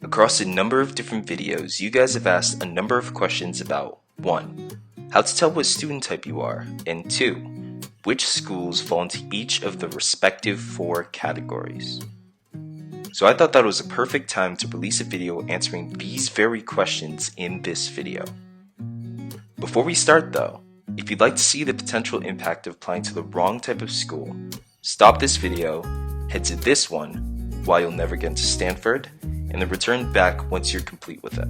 Across a number of different videos, you guys have asked a number of questions about 1. How to tell what student type you are, and 2. Which schools fall into each of the respective 4 categories. So I thought that was a perfect time to release a video answering these very questions in this video. Before we start though, if you'd like to see the potential impact of applying to the wrong type of school, stop this video, head to this one, Why You'll Never Get into Stanford, and then return back once you're complete with it.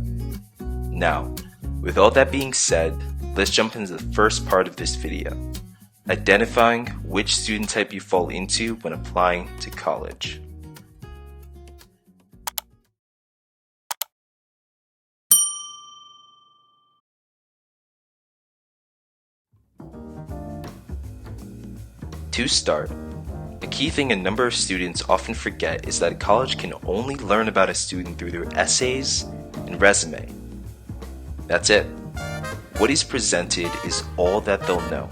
Now, with all that being said, let's jump into the first part of this video, identifying which student type you fall into when applying to college. To start, a key thing a number of students often forget is that college can only learn about a student through their essays and resume. That's it. What is presented is all that they'll know.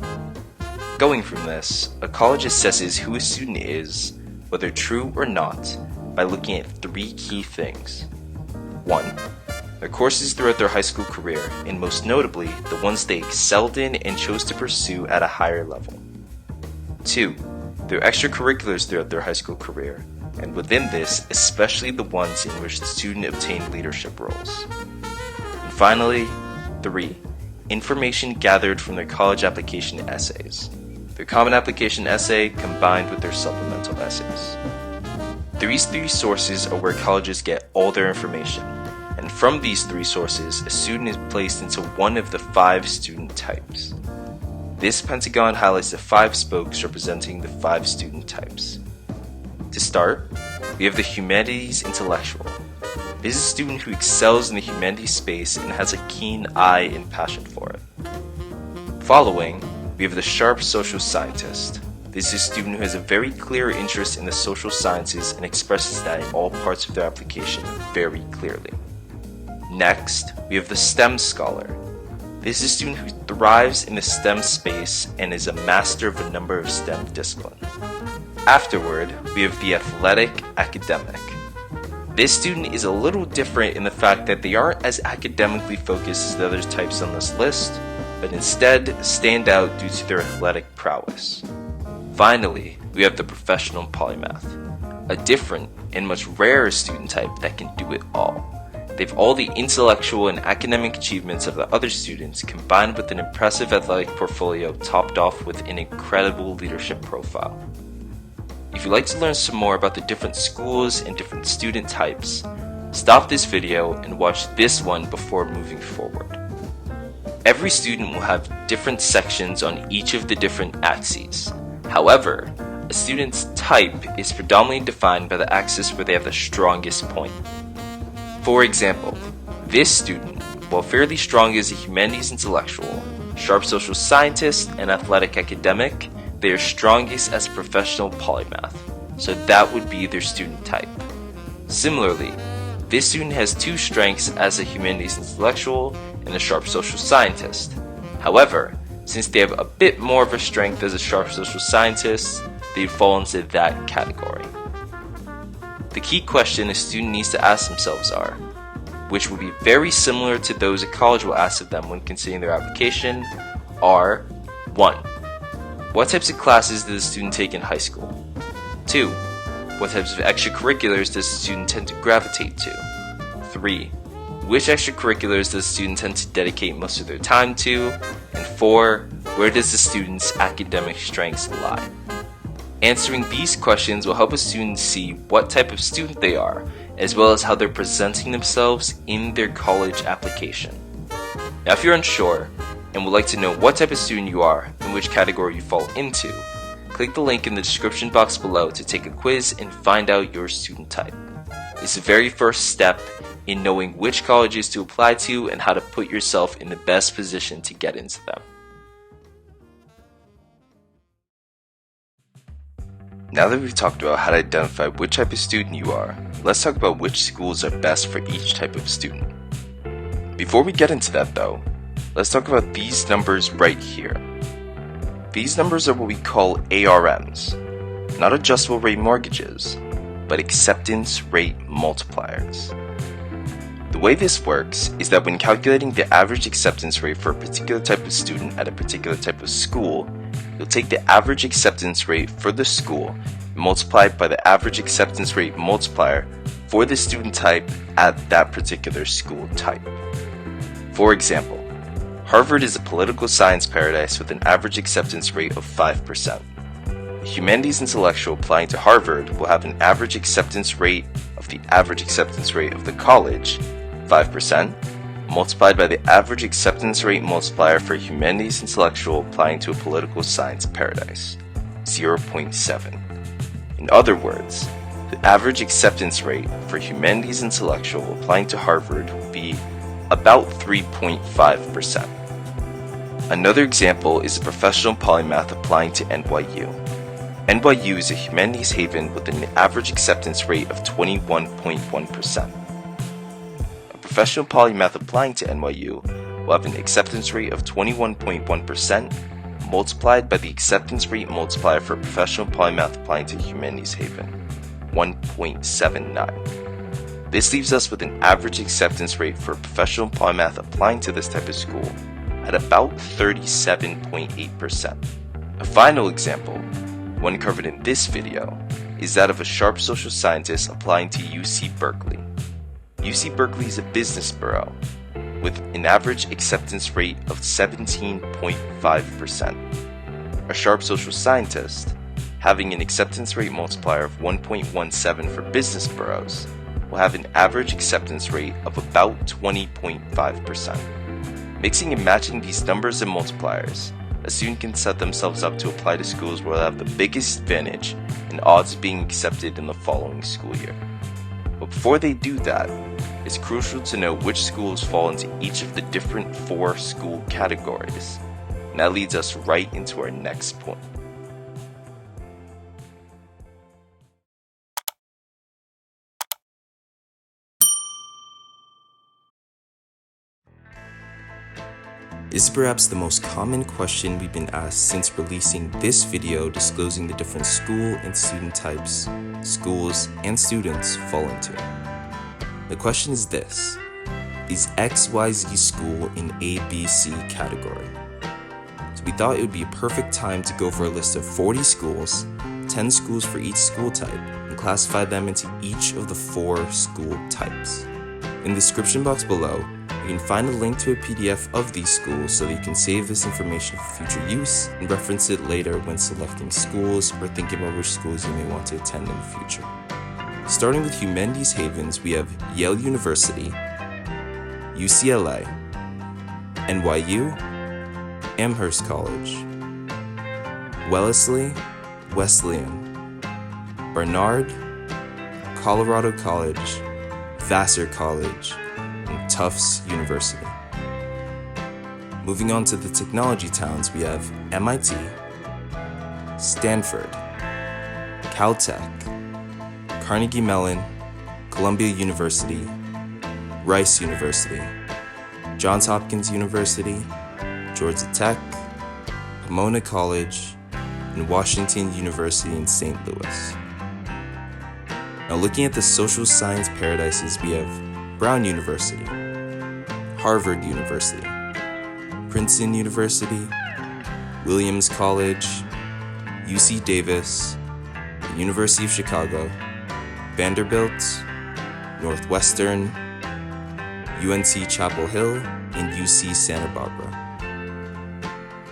Going from this, a college assesses who a student is, whether true or not, by looking at 3 key things. 1. Their courses throughout their high school career, and most notably, the ones they excelled in and chose to pursue at a higher level. 2. Their extracurriculars throughout their high school career, and within this, especially the ones in which the student obtained leadership roles. And finally, 3. Information gathered from their college application essays, their common application essay combined with their supplemental essays. These 3 sources are where colleges get all their information, and from these 3 sources, a student is placed into one of the 5 student types. This pentagon highlights the 5 spokes representing the 5 student types. To start, we have the Humanities intellectual. This is a student who excels in the humanities space and has a keen eye and passion for it. Following, we have the sharp social scientist. This is a student who has a very clear interest in the social sciences and expresses that in all parts of their application very clearly. Next, we have the STEM scholar. This is a student who thrives in the STEM space and is a master of a number of STEM disciplines. Afterward, we have the athletic academic. This student is a little different in the fact that they aren't as academically focused as the other types on this list, but instead stand out due to their athletic prowess. Finally, we have the professional polymath, a different and much rarer student type that can do it all. They have all the intellectual and academic achievements of the other students combined with an impressive athletic portfolio topped off with an incredible leadership profile. If you'd like to learn some more about the different schools and different student types, stop this video and watch this one before moving forward. Every student will have different sections on each of the different axes. However, a student's type is predominantly defined by the axis where they have the strongest point. For example, this student, while fairly strong as a humanities intellectual, sharp social scientist, and athletic academic, they are strongest as a professional polymath, so that would be their student type. Similarly, this student has 2 strengths as a humanities intellectual and a sharp social scientist. However, since they have a bit more of a strength as a sharp social scientist, they fall into that category. The key question a student needs to ask themselves are, which would be very similar to those a college will ask of them when considering their application, are 1. What types of classes does the student take in high school? 2. What types of extracurriculars does the student tend to gravitate to? 3. Which extracurriculars does the student tend to dedicate most of their time to? And 4. Where does the student's academic strengths lie? Answering these questions will help a student see what type of student they are, as well as how they're presenting themselves in their college application. Now, if you're unsure and would like to know what type of student you are and which category you fall into, click the link in the description box below to take a quiz and find out your student type. It's the very first step in knowing which colleges to apply to and how to put yourself in the best position to get into them. Now that we've talked about how to identify which type of student you are, let's talk about which schools are best for each type of student. Before we get into that though, let's talk about these numbers right here. These numbers are what we call ARMs, not adjustable rate mortgages, but acceptance rate multipliers. The way this works is that when calculating the average acceptance rate for a particular type of student at a particular type of school, you'll take the average acceptance rate for the school and multiply it by the average acceptance rate multiplier for the student type at that particular school type. For example, Harvard is a political science paradise with an average acceptance rate of 5%. A humanities intellectual applying to Harvard will have an average acceptance rate of the average acceptance rate of the college, 5%, multiplied by the average acceptance rate multiplier for a humanities intellectual applying to a political science paradise, 0.7. In other words, the average acceptance rate for a humanities intellectual applying to Harvard will be about 3.5%. Another example is a professional polymath applying to NYU. NYU is a humanities haven with an average acceptance rate of 21.1%. A professional polymath applying to NYU will have an acceptance rate of 21.1% multiplied by the acceptance rate multiplier for a professional polymath applying to humanities haven, 1.79. This leaves us with an average acceptance rate for a professional polymath applying to this type of school at about 37.8%. A final example, one covered in this video, is that of a sharp social scientist applying to UC Berkeley. UC Berkeley is a business borough with an average acceptance rate of 17.5%. A sharp social scientist, having an acceptance rate multiplier of 1.17 for business boroughs, will have an average acceptance rate of about 20.5%. Mixing and matching these numbers and multipliers, a student can set themselves up to apply to schools where they'll have the biggest advantage and odds of being accepted in the following school year. But before they do that, it's crucial to know which schools fall into each of the different 4 school categories. And that leads us right into our next point. This is perhaps the most common question we've been asked since releasing this video disclosing the different school and student types schools and students fall into. The question is this: is XYZ school in ABC category? So we thought it would be a perfect time to go for a list of 40 schools, 10 schools for each school type, and classify them into each of the 4 school types. In the description box below, you can find a link to a PDF of these schools so that you can save this information for future use and reference it later when selecting schools or thinking about which schools you may want to attend in the future. Starting with humanities havens, we have Yale University, UCLA, NYU, Amherst College, Wellesley, Wesleyan, Barnard, Colorado College, Vassar College, and Tufts University. Moving on to the technology towns, we have MIT, Stanford, Caltech, Carnegie Mellon, Columbia University, Rice University, Johns Hopkins University, Georgia Tech, Pomona College, and Washington University in St. Louis. Now looking at the social science paradises, we have Brown University, Harvard University, Princeton University, Williams College, UC Davis, the University of Chicago, Vanderbilt, Northwestern, UNC Chapel Hill, and UC Santa Barbara.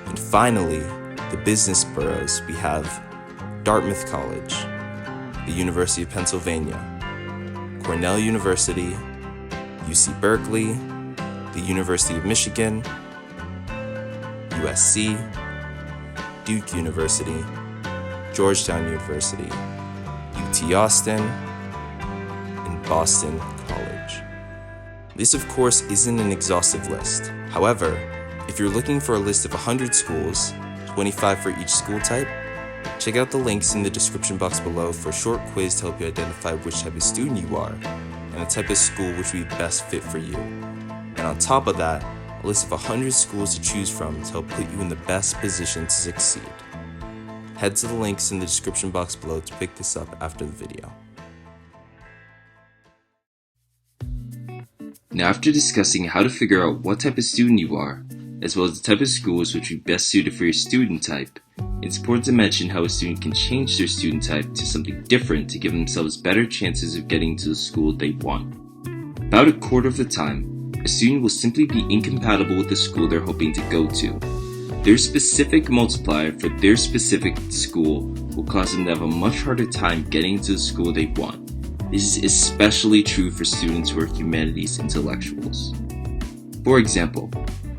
And finally, the business boroughs, we have Dartmouth College, the University of Pennsylvania, Cornell University, UC Berkeley, the University of Michigan, USC, Duke University, Georgetown University, UT Austin, and Boston College. This, of course, isn't an exhaustive list. However, if you're looking for a list of 100 schools, 25 for each school type, check out the links in the description box below for a short quiz to help you identify which type of student you are and the type of school which would be best fit for you. And on top of that, a list of 100 schools to choose from to help put you in the best position to succeed. Head to the links in the description box below to pick this up after the video. Now, after discussing how to figure out what type of student you are, as well as the type of schools which would be best suited for your student type, it's important to mention how a student can change their student type to something different to give themselves better chances of getting to the school they want. About a quarter of the time, a student will simply be incompatible with the school they're hoping to go to. Their specific multiplier for their specific school will cause them to have a much harder time getting into the school they want. This is especially true for students who are humanities intellectuals. For example,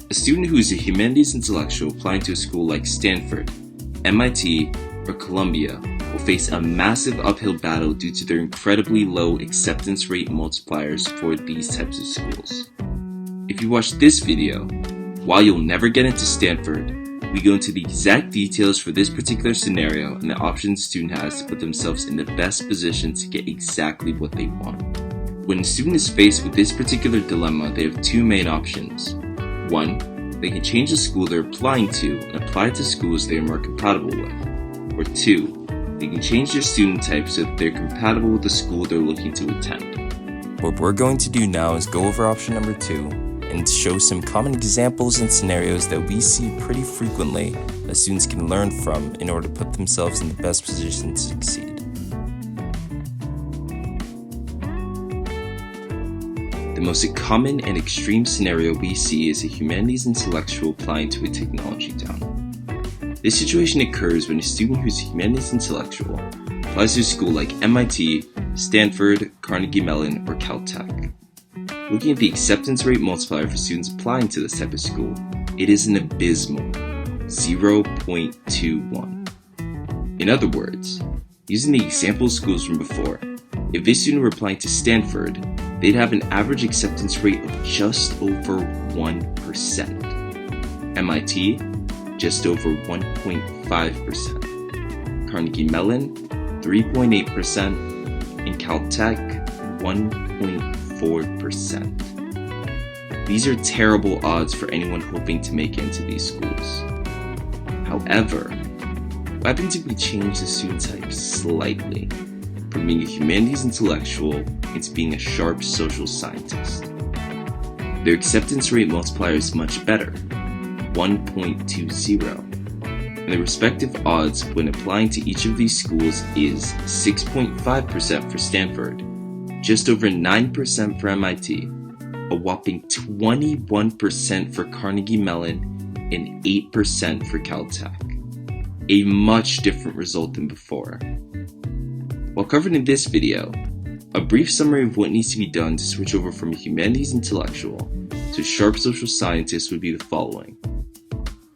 a student who is a humanities intellectual applying to a school like Stanford, MIT, or Columbia will face a massive uphill battle due to their incredibly low acceptance rate multipliers for these types of schools. If you watch this video, while you'll never get into Stanford, we go into the exact details for this particular scenario and the options the student has to put themselves in the best position to get exactly what they want. When a student is faced with this particular dilemma, they have two main options. One, they can change the school they're applying to and apply to schools they are more compatible with. Or two, they can change their student type so that they're compatible with the school they're looking to attend. What we're going to do now is go over option number 2 and show some common examples and scenarios that we see pretty frequently that students can learn from in order to put themselves in the best position to succeed. The most common and extreme scenario we see is a humanities intellectual applying to a technology town. This situation occurs when a student who's a humanities intellectual applies to a school like MIT, Stanford, Carnegie Mellon, or Caltech. Looking at the acceptance rate multiplier for students applying to this type of school, it is an abysmal 0.21. In other words, using the example schools from before, if this student were applying to Stanford, they'd have an average acceptance rate of just over 1%. MIT, just over 1.5%. Carnegie Mellon, 3.8%. And Caltech, 1.4%. These are terrible odds for anyone hoping to make it into these schools. However, what happens if we change the student type slightly from being a humanities intellectual into being a sharp social scientist? Their acceptance rate multiplier is much better, 1.20, and the respective odds when applying to each of these schools is 6.5% for Stanford, just over 9% for MIT, a whopping 21% for Carnegie Mellon, and 8% for Caltech. A much different result than before. While covered in this video, a brief summary of what needs to be done to switch over from a humanities intellectual to a sharp social scientist would be the following.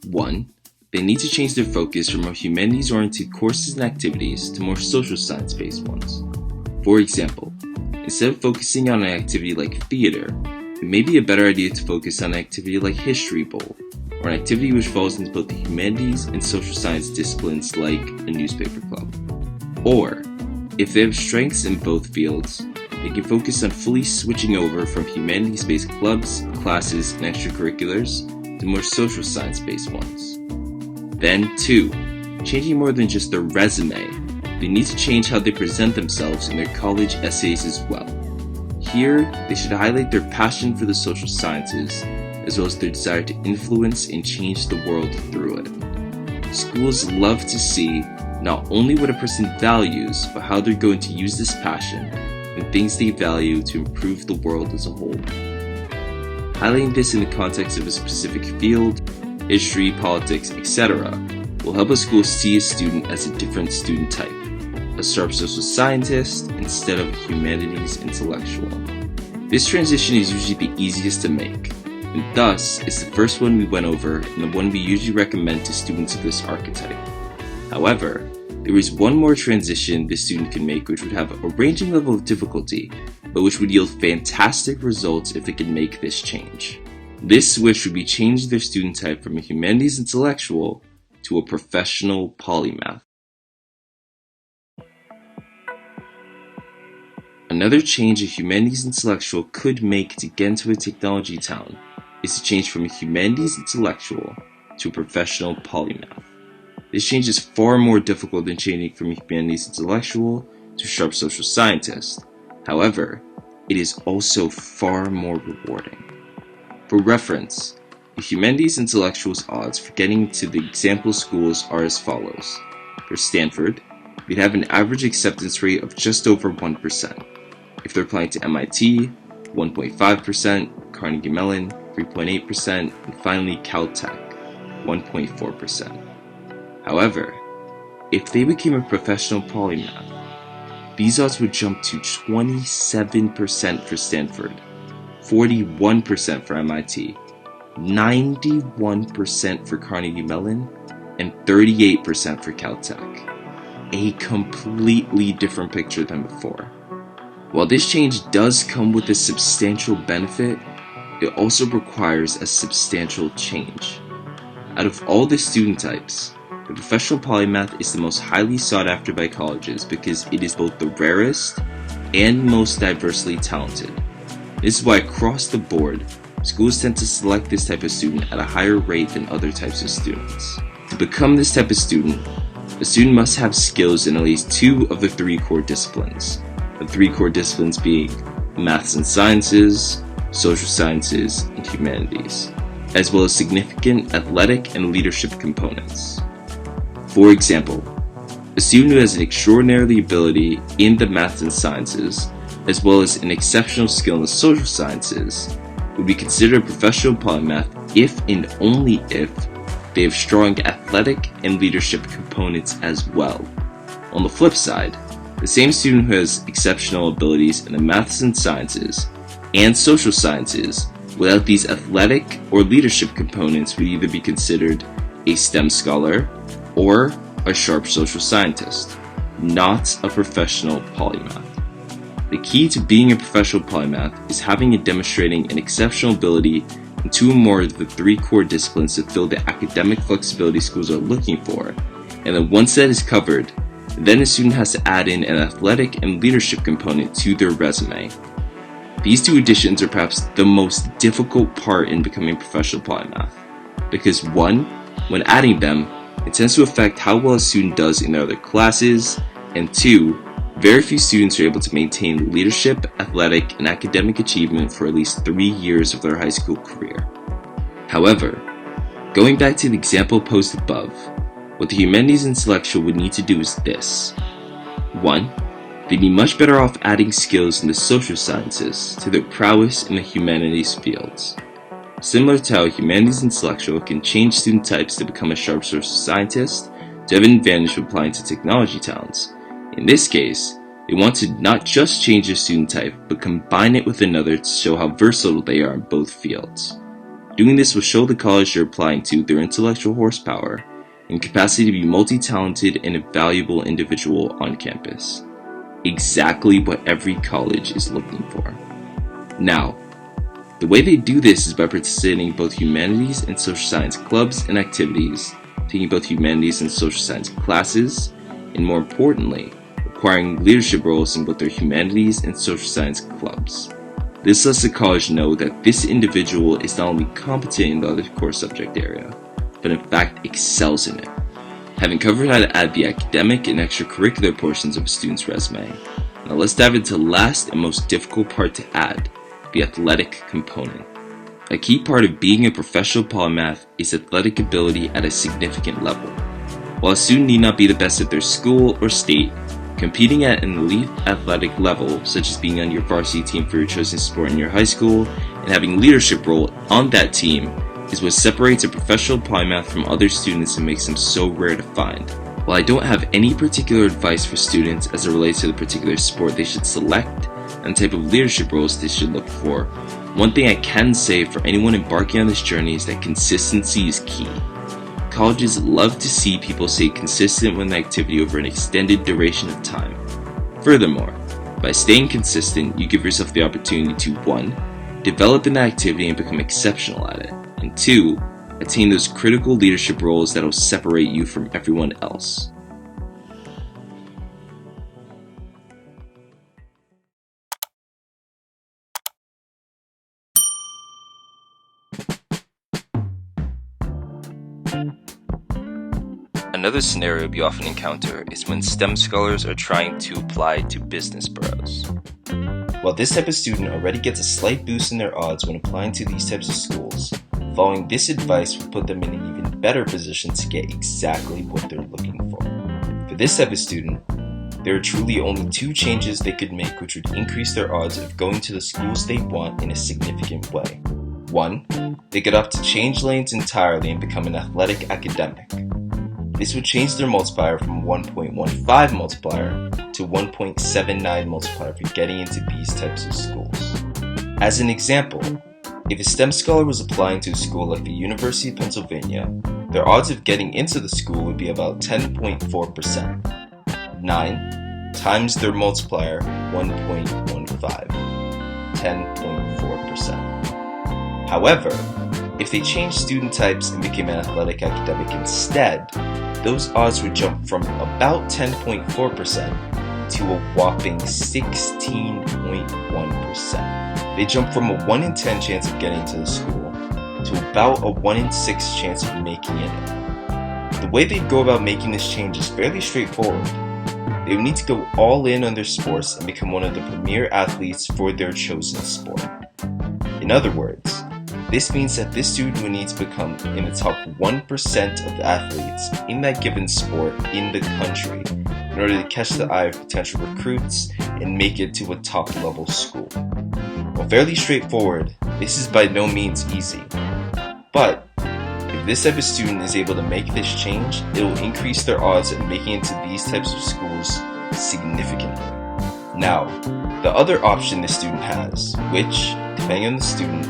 1. They need to change their focus from more humanities-oriented courses and activities to more social science-based ones. For example, instead of focusing on an activity like theater, it may be a better idea to focus on an activity like History Bowl, or an activity which falls into both the humanities and social science disciplines like a newspaper club. Or, if they have strengths in both fields, they can focus on fully switching over from humanities-based clubs, classes, and extracurriculars to more social science-based ones. Then 2, changing more than just their resume, they need to change how they present themselves in their college essays as well. Here, they should highlight their passion for the social sciences, as well as their desire to influence and change the world through it. Schools love to see not only what a person values, but how they're going to use this passion and things they value to improve the world as a whole. Highlighting this in the context of a specific field, history, politics, etc., will help a school see a student as a different student type, a sharp social scientist instead of a humanities intellectual. This transition is usually the easiest to make, and thus is the first one we went over and the one we usually recommend to students of this archetype. However, there is one more transition the student can make which would have a ranging level of difficulty, but which would yield fantastic results if it can make this change. This switch would be changing their student type from a humanities intellectual to a professional polymath. Another change a humanities intellectual could make to get into a technology town is to change from a humanities intellectual to a professional polymath. This change is far more difficult than changing from a humanities intellectual to a sharp social scientist. However, it is also far more rewarding. For reference, the humanities intellectuals odds for getting into the example schools are as follows. For Stanford, we'd have an average acceptance rate of just over 1%. If they're applying to MIT, 1.5%, Carnegie Mellon, 3.8%, and finally Caltech, 1.4%. However, if they became a professional polymath, these odds would jump to 27% for Stanford, 41% for MIT, 91% for Carnegie Mellon, and 38% for Caltech. A completely different picture than before. While this change does come with a substantial benefit, it also requires a substantial change. Out of all the student types, the professional polymath is the most highly sought after by colleges because it is both the rarest and most diversely talented. This is why across the board, schools tend to select this type of student at a higher rate than other types of students. To become this type of student, a student must have skills in at least 2 of the 3 core disciplines. The 3 core disciplines being maths and sciences, social sciences, and humanities, as well as significant athletic and leadership components. For example, a student who has an extraordinary ability in the maths and sciences, as well as an exceptional skill in the social sciences, would be considered a professional polymath if and only if they have strong athletic and leadership components as well. On the flip side, the same student who has exceptional abilities in the maths and sciences and social sciences without these athletic or leadership components would either be considered a STEM scholar or a sharp social scientist, not a professional polymath. The key to being a professional polymath is having and demonstrating an exceptional ability in 2 or more of the 3 core disciplines to fill the academic flexibility schools are looking for, and then once that is covered, then a student has to add in an athletic and leadership component to their resume. These 2 additions are perhaps the most difficult part in becoming a professional polymath, because 1, when adding them, it tends to affect how well a student does in their other classes, and 2, very few students are able to maintain leadership, athletic, and academic achievement for at least 3 years of their high school career. However, going back to the example posed above, what the humanities intellectual would need to do is this. 1, they'd be much better off adding skills in the social sciences to their prowess in the humanities fields. Similar to how a humanities intellectual can change student types to become a sharp social scientist to have an advantage of applying to technology talents, in this case, they want to not just change their student type, but combine it with another to show how versatile they are in both fields. Doing this will show the college they're applying to their intellectual horsepower and capacity to be multi-talented and a valuable individual on campus. Exactly what every college is looking for. Now, the way they do this is by participating in both humanities and social science clubs and activities, taking both humanities and social science classes, and more importantly, acquiring leadership roles in both their humanities and social science clubs. This lets the college know that this individual is not only competent in the other core subject area, but in fact excels in it. Having covered how to add the academic and extracurricular portions of a student's resume, now let's dive into the last and most difficult part to add, the athletic component. A key part of being a professional polymath is athletic ability at a significant level. While a student need not be the best at their school or state, competing at an elite athletic level, such as being on your varsity team for your chosen sport in your high school and having leadership role on that team, is what separates a professional polymath from other students and makes them so rare to find. While I don't have any particular advice for students as it relates to the particular sport they should select and the type of leadership roles they should look for, one thing I can say for anyone embarking on this journey is that consistency is key. Colleges love to see people stay consistent with an activity over an extended duration of time. Furthermore, by staying consistent, you give yourself the opportunity to 1. Develop an activity and become exceptional at it, and 2. Attain those critical leadership roles that will separate you from everyone else. Another scenario we often encounter is when STEM scholars are trying to apply to business bureaus. While this type of student already gets a slight boost in their odds when applying to these types of schools, following this advice will put them in an even better position to get exactly what they're looking for. For this type of student, there are truly only two changes they could make which would increase their odds of going to the schools they want in a significant way. 1. They could opt to change lanes entirely and become an athletic academic. This would change their multiplier from 1.15 multiplier to 1.79 multiplier for getting into these types of schools. As an example, if a STEM scholar was applying to a school like the University of Pennsylvania, their odds of getting into the school would be about 10.4%. 9 times their multiplier, 1.15, 10.4%. However, if they changed student types and became an athletic academic instead, those odds would jump from about 10.4% to a whopping 16.1%. They jump from a 1 in 10 chance of getting into the school to about a 1 in 6 chance of making it in. The way they'd go about making this change is fairly straightforward. They would need to go all in on their sports and become one of the premier athletes for their chosen sport. In other words, this means that this student would need to become in the top 1% of the athletes in that given sport in the country in order to catch the eye of potential recruits and make it to a top level school. While fairly straightforward, this is by no means easy. But if this type of student is able to make this change, it will increase their odds of making it to these types of schools significantly. Now, the other option this student has, which, depending on the student,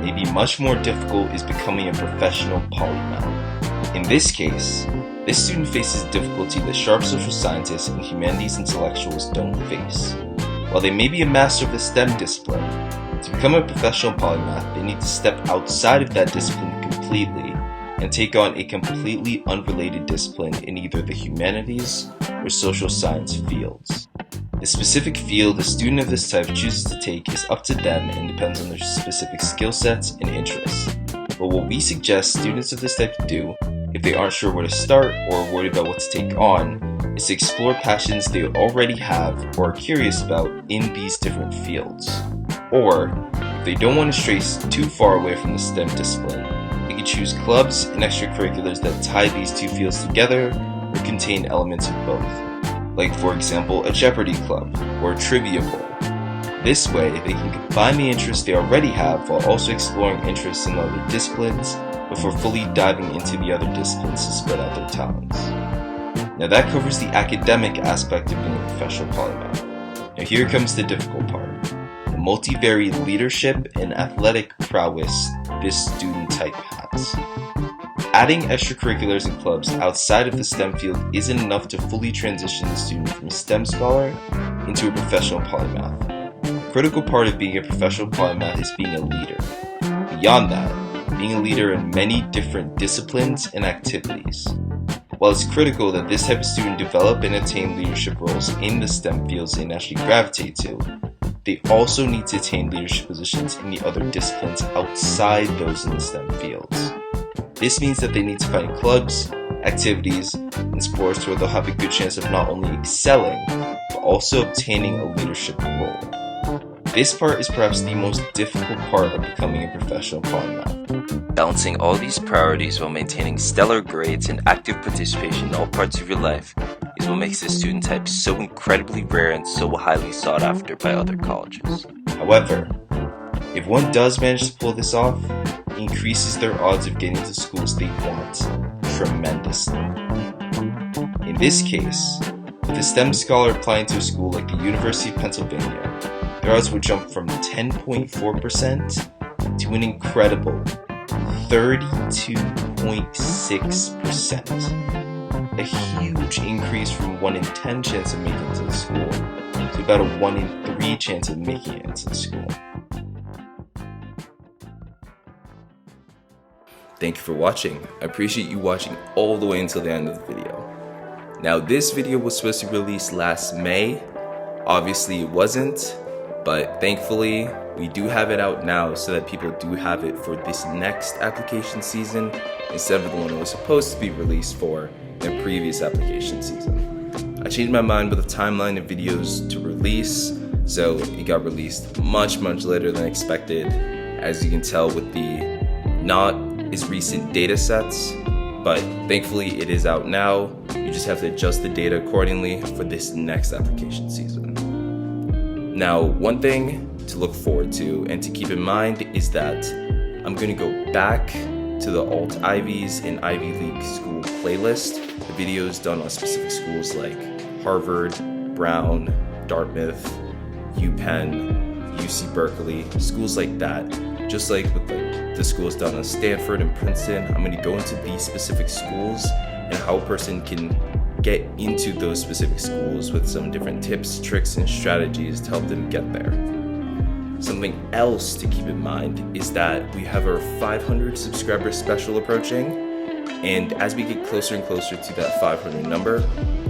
may be much more difficult, is becoming a professional polymath. In this case, this student faces difficulty that sharp social scientists and humanities intellectuals don't face. While they may be a master of the STEM discipline, to become a professional polymath, they need to step outside of that discipline completely and take on a completely unrelated discipline in either the humanities or social science fields. The specific field a student of this type chooses to take is up to them and depends on their specific skill sets and interests. But what we suggest students of this type to do, if they aren't sure where to start or are worried about what to take on, is to explore passions they already have or are curious about in these different fields. Or, if they don't want to stray too far away from the STEM discipline, they can choose clubs and extracurriculars that tie these two fields together or contain elements of both. Like, for example, a Jeopardy club or a trivia bowl. This way, they can combine the interests they already have while also exploring interests in other disciplines before fully diving into the other disciplines to spread out their talents. Now that covers the academic aspect of being a professional polymath. Now here comes the difficult part, the multivariate leadership and athletic prowess this student type has. Adding extracurriculars and clubs outside of the STEM field isn't enough to fully transition the student from a STEM scholar into a professional polymath. A critical part of being a professional polymath is being a leader. Beyond that, being a leader in many different disciplines and activities. While it's critical that this type of student develop and attain leadership roles in the STEM fields they naturally gravitate to, they also need to attain leadership positions in the other disciplines outside those in the STEM fields. This means that they need to find clubs, activities, and sports where they'll have a good chance of not only excelling, but also obtaining a leadership role. This part is perhaps the most difficult part of becoming a professional polymath. Balancing all these priorities while maintaining stellar grades and active participation in all parts of your life is what makes this student type so incredibly rare and so highly sought after by other colleges. However, if one does manage to pull this off, it increases their odds of getting to schools they want tremendously. In this case, with a STEM scholar applying to a school like the University of Pennsylvania, their odds would jump from 10.4% to an incredible 32.6%. A huge increase from 1 in 10 chance of making it to the school to about a 1 in 3 chance of making it into the school. Thank you for watching. I appreciate you watching all the way until the end of the video. Now, this video was supposed to be released last May. Obviously it wasn't, but thankfully we do have it out now so that people do have it for this next application season instead of the one it was supposed to be released for in the previous application season. I changed my mind with the timeline of videos to release, so it got released much later than expected, as you can tell with the not as recent data sets, but thankfully it is out now. You just have to adjust the data accordingly for this next application season. Now, one thing to look forward to and to keep in mind is that I'm going to go back to the Alt Ivies and Ivy League school playlist, the videos done on specific schools like Harvard, Brown, Dartmouth, UPenn, UC Berkeley, schools like that. Just like with the schools done on Stanford and Princeton, I'm going to go into these specific schools and how a person can get into those specific schools with some different tips, tricks, and strategies to help them get there. Something else to keep in mind is that we have our 500 subscriber special approaching, and as we get closer and closer to that 500 number,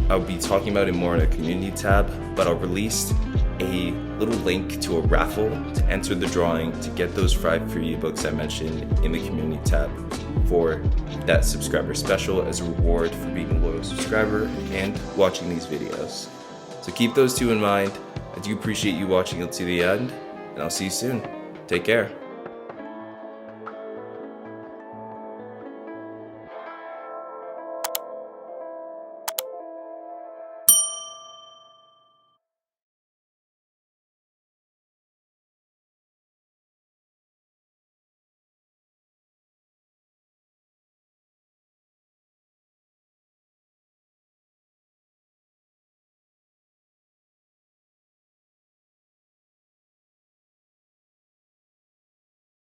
I'll be talking about it more in a community tab, but I'll release a little link to a raffle to enter the drawing to get those 5 free ebooks I mentioned in the community tab for that subscriber special as a reward for being a loyal subscriber and watching these videos. So keep those two in mind. I do appreciate you watching until the end, and I'll see you soon. Take care.